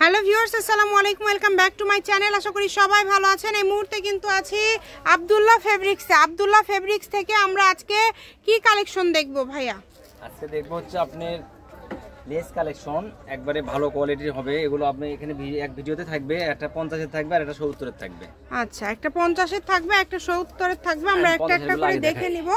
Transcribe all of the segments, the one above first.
Hello viewers, আসসালামু আলাইকুম, welcome back to my channel. আশা করি সবাই ভালো আছেন। এই মুহূর্তে কিন্তু আছি আব্দুল্লাহ ফেব্রিক্সে। আব্দুল্লাহ ফেব্রিক্স থেকে আমরা আজকে কি কালেকশন দেখব ভাইয়া? আজকে দেখবো হচ্ছে আপনার লেস কালেকশন, একবারে ভালো কোয়ালিটির হবে। এগুলো আপনি এখানে এক ভিডিওতে থাকবে, একটা 50-এর থাকবে আর একটা 70-এর থাকবে। আচ্ছা, একটা 50-এর থাকবে, একটা 70-এর থাকবে। আমরা একটা একটা করে দেখে নিব।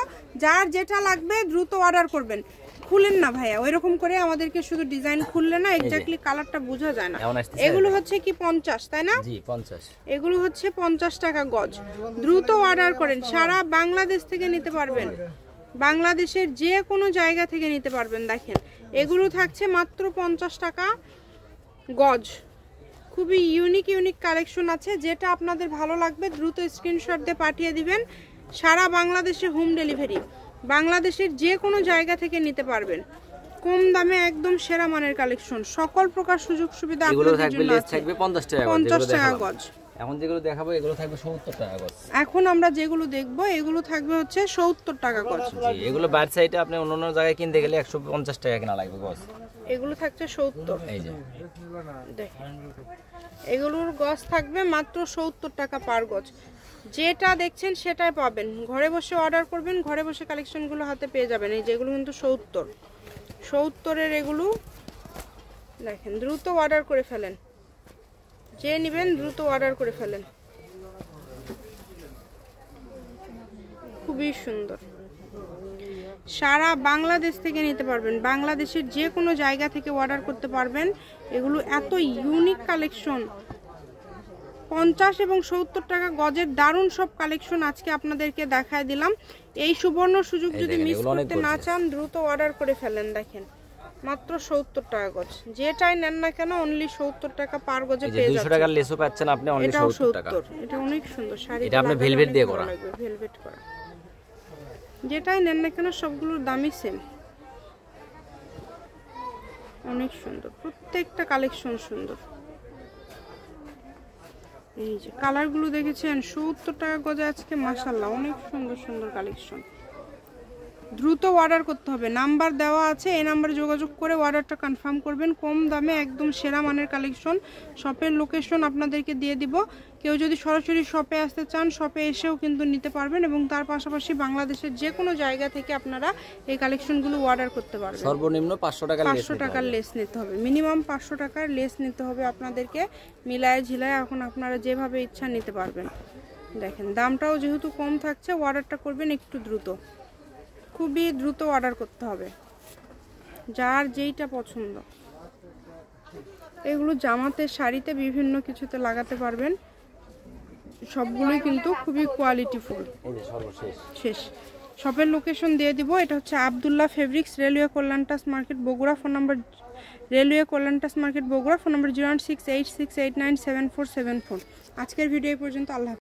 যার যেটা লাগবে দ্রুত অর্ডার করবেন। খুলেন না ভাইয়া, ওইরকম করে আমাদেরকে শুধু ডিজাইন খুললে না এক্স্যাক্টলি কালারটা বোঝা যায় না। এগুলো হচ্ছে কি 50, তাই না? জি 50। এগুলো হচ্ছে 50 টাকা গজ। দ্রুত অর্ডার করেন, সারা বাংলাদেশ থেকে নিতে পারবেন, বাংলাদেশের যে কোনো জায়গা থেকে নিতে পারবেন। দেখেন এগুলো থাকছে মাত্র 50 টাকা গজ। খুবই ইউনিক ইউনিক কালেকশন আছে। যেটা আপনাদের ভালো লাগবে দ্রুত স্ক্রিনশট দিয়ে পাঠিয়ে দিবেন। সারা বাংলাদেশে হোম ডেলিভারি, বাংলাদেশের যে কোনো জায়গা থেকে নিতে পারবেন। কম দামে একদম সেরা মানের কালেকশন, সকল প্রকার সুযোগ সুবিধা আপনাদের জন্য আছে। 50 টাকা গজ। এখন যেগুলো দেখাবো এগুলো থাকবে 70 টাকা গজ। এখন আমরা যেগুলো দেখবো এগুলো থাকবে হচ্ছে 70 টাকা গজ। জি, এগুলো বাইরে সাইডে আপনি অন্য জায়গায় কিনতে গেলে 150 টাকা কিনা লাগবে গজ। এগুলো থাকছে 70। এই যে দেখেন এগুলোর গজ থাকবে মাত্র 70 টাকা পার গজ। যেটা দেখছেন সেটাই পাবেন। ঘরে বসে অর্ডার করবেন, ঘরে বসে কালেকশনগুলো হাতে পেয়ে যাবেন। এই যেগুলো কিন্তু 70-এর এগুলো দেখেন। দ্রুত অর্ডার করে ফেলেন, যে নেবেন দ্রুত অর্ডার করে ফেলেন। খুবই সুন্দর, সারা বাংলাদেশ থেকে নিতে পারবেন, বাংলাদেশের যে কোনো জায়গা থেকে অর্ডার করতে পারবেন। এগুলো এত ইউনিক কালেকশন, 50 এবং 70 টাকা গজের দারুণ সব কালেকশন আজকে আপনাদেরকে দেখায় দিলাম। এই সুবর্ণ সুযোগ যদি মিস করতে না চান দ্রুত অর্ডার করে ফেলেন। দেখেন মাত্র 70 টাকা গজ। যেটাই নেন না কেন অনলি 70 টাকা পার গজে পেয়ে যাচ্ছেন। 200 টাকার লেসও পাচ্ছেন আপনি অনলি 70 টাকা। এটা অনেক সুন্দর শাড়ি, এটা আপনি ভেলভেট দিয়ে করা, ভেলভেট করা। যেটাই নেন না কেন সবগুলোর দামই সেম। অনেক সুন্দর, প্রত্যেকটা কালেকশন সুন্দর। এই যে কালারগুলো দেখেছেন 70 টাকা গজে আজকে, মাশাআল্লাহ অনেক সুন্দর সুন্দর কালেকশন। দ্রুত অর্ডার করতে হবে, নাম্বার দেওয়া আছে, এই নাম্বারে যোগাযোগ করে অর্ডারটা কনফার্ম করবেন। কম দামে একদম সেরা মানের কালেকশন। শপের লোকেশন আপনাদেরকে দিয়ে দিব। কেউ যদি সরাসরি শপে আসতে চান শপে এসেও কিন্তু নিতে পারবেন, এবং তার পাশাপাশি বাংলাদেশের যে কোনো জায়গা থেকে আপনারা এই কালেকশনগুলো অর্ডার করতে পারবেন। সর্বনিম্ন 500 টাকার লেস নিতে হবে, মিনিমাম 500 টাকার লেস নিতে হবে আপনাদেরকে। মিলায় ঝিলায় এখন আপনারা যেভাবে ইচ্ছা নিতে পারবেন। দেখেন দামটাও যেহেতু কম থাকছে, অর্ডারটা করবেন একটু দ্রুত, খুবই দ্রুত অর্ডার করতে হবে, যার যেইটা পছন্দ। এগুলো জামাতে, শাড়িতে, বিভিন্ন কিছুতে লাগাতে পারবেন। সবগুলোই কিন্তু খুবই কোয়ালিটিফুল। শেষ শপের লোকেশন দিয়ে দিব। এটা হচ্ছে আব্দুল্লাহ ফেব্রিক্স, রেলওয়ে কল্যাণটাস market Bogura. Phone number railway কল্যাণটাস মার্কেট বগুড়া। Phone number 01686897474। আজকের ভিডিও পর্যন্ত। আল্লাহ।